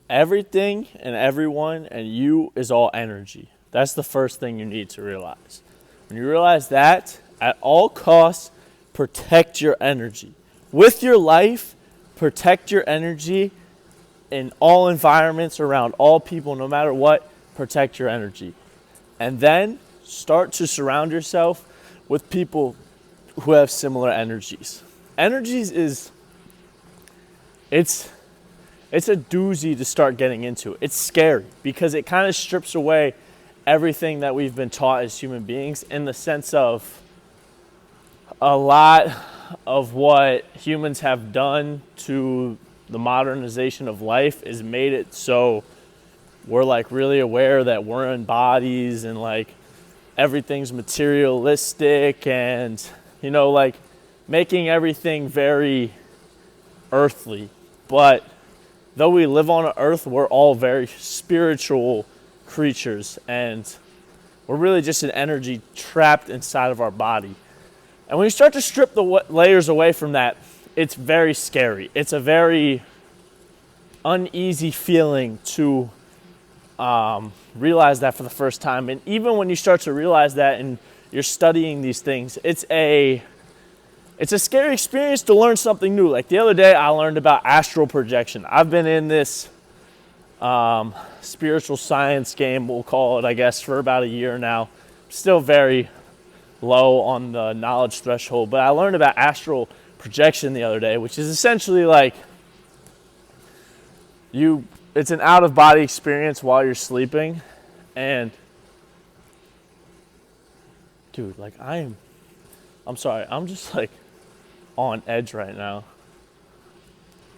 Everything and everyone and you is all energy. That's the first thing you need to realize. When you realize that, at all costs, protect your energy. With your life, protect your energy in all environments, around all people, no matter what, protect your energy. And then start to surround yourself with people who have similar energies. Energies it's a doozy to start getting into. It's scary because it kind of strips away everything that we've been taught as human beings, in the sense of a lot of what humans have done to the modernization of life is made it so we're like really aware that we're in bodies and like everything's materialistic, and like making everything very earthly. But though we live on earth, we're all very spiritual creatures, and we're really just an energy trapped inside of our body. And when you start to strip the layers away from that, it's very scary. It's a very uneasy feeling to realize that for the first time. And even when you start to realize that and you're studying these things, it's a scary experience to learn something new. Like the other day, I learned about astral projection. I've been in this spiritual science game, we'll call it, I guess, for about a year now. Still very low on the knowledge threshold, but I learned about astral projection the other day, which is essentially like it's an out-of-body experience while you're sleeping. And dude, like I'm sorry, I'm just like on edge right now.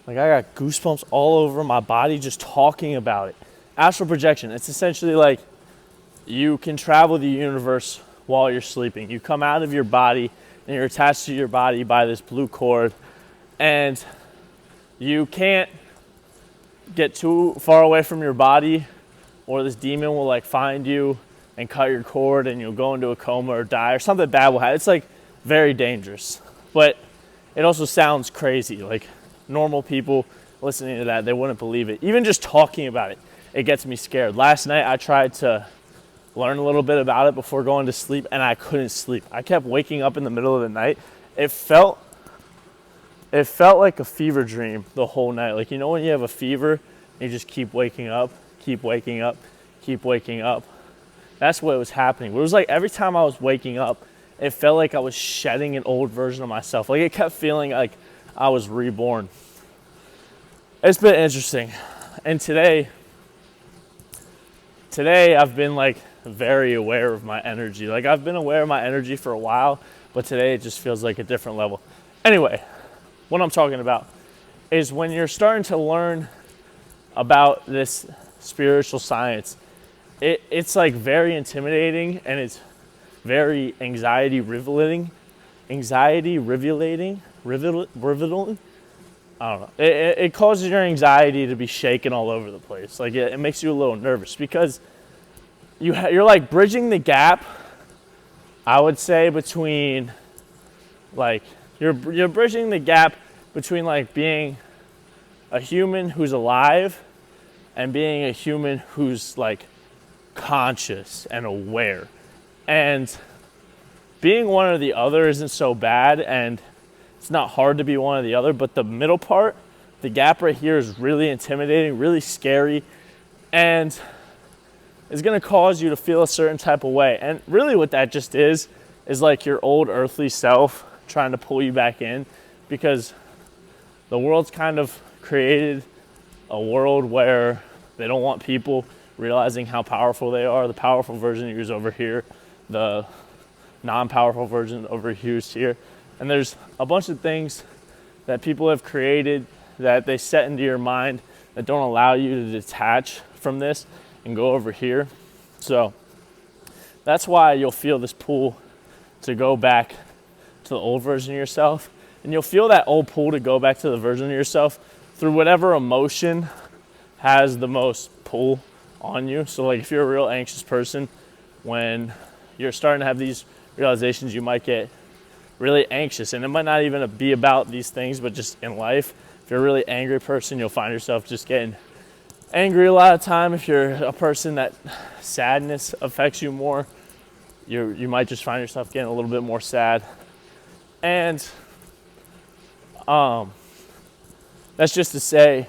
Like I got goosebumps all over my body just talking about it. Astral projection, it's essentially like you can travel the universe while you're sleeping. You come out of your body and you're attached to your body by this blue cord, and you can't get too far away from your body or this demon will like find you and cut your cord and you'll go into a coma or die or something bad will happen. It's like very dangerous, but it also sounds crazy. Like normal people listening to that, they wouldn't believe it. Even just talking about it, it gets me scared. Last night I tried to learn a little bit about it before going to sleep, and I couldn't sleep. I kept waking up in the middle of the night. It felt like a fever dream the whole night. Like, when you have a fever and you just keep waking up, keep waking up, keep waking up. That's what was happening. It was like every time I was waking up, it felt like I was shedding an old version of myself. Like it kept feeling like I was reborn. It's been interesting. And today I've been like very aware of my energy. Like I've been aware of my energy for a while, but today it just feels like a different level. Anyway, what I'm talking about is when you're starting to learn about this spiritual science, it's like very intimidating, and it's very anxiety riveting. I don't know. It causes your anxiety to be shaken all over the place. Like it makes you a little nervous because you're like bridging the gap, I would say, between like you're bridging the gap between like being a human who's alive and being a human who's like conscious and aware. And being one or the other isn't so bad, and it's not hard to be one or the other, but the middle part, the gap right here, is really intimidating, really scary, and it's going to cause you to feel a certain type of way. And really what that just is like your old earthly self trying to pull you back in, because the world's kind of created a world where they don't want people realizing how powerful they are. The powerful version is over here. The non-powerful version over here. And there's a bunch of things that people have created that they set into your mind that don't allow you to detach from this and go over here. So that's why you'll feel this pull to go back to the old version of yourself. And you'll feel that old pull to go back to the version of yourself through whatever emotion has the most pull on you. So like if you're a real anxious person, when you're starting to have these realizations, you might get really anxious. And it might not even be about these things, but just in life. If you're a really angry person, you'll find yourself just getting angry a lot of time. If you're a person that sadness affects you more, you might just find yourself getting a little bit more sad. And that's just to say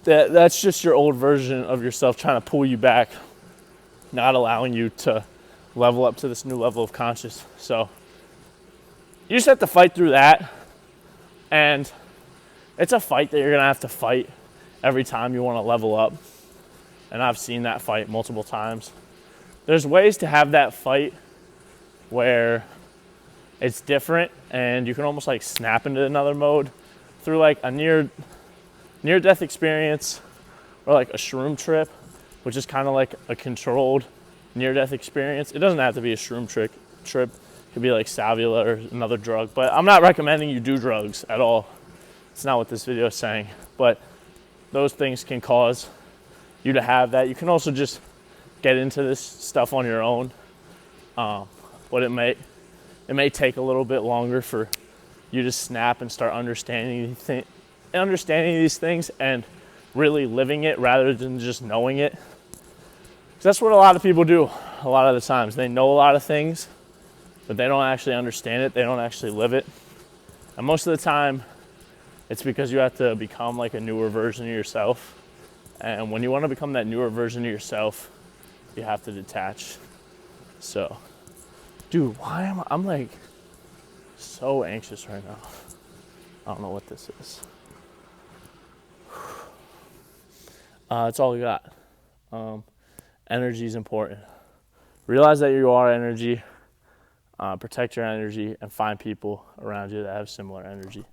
that that's just your old version of yourself trying to pull you back, not allowing you to level up to this new level of conscious. So you just have to fight through that. And it's a fight that you're going to have to fight every time you want to level up. And I've seen that fight multiple times. There's ways to have that fight where it's different and you can almost like snap into another mode through like a near-death experience or like a shroom trip, which is kind of like a controlled near-death experience. It doesn't have to be a shroom trip. It could be like Savula or another drug, but I'm not recommending you do drugs at all. It's not what this video is saying, but those things can cause you to have that. You can also just get into this stuff on your own, but it may take a little bit longer for you to snap and start understanding these things and really living it rather than just knowing it. 'Cause that's what a lot of people do a lot of the times. They know a lot of things, but they don't actually understand it. They don't actually live it. And most of the time, it's because you have to become like a newer version of yourself. And when you want to become that newer version of yourself, you have to detach. So, dude, I'm like so anxious right now. I don't know what this is. That's all we got. Energy is important. Realize that you are energy. Protect your energy and find people around you that have similar energy.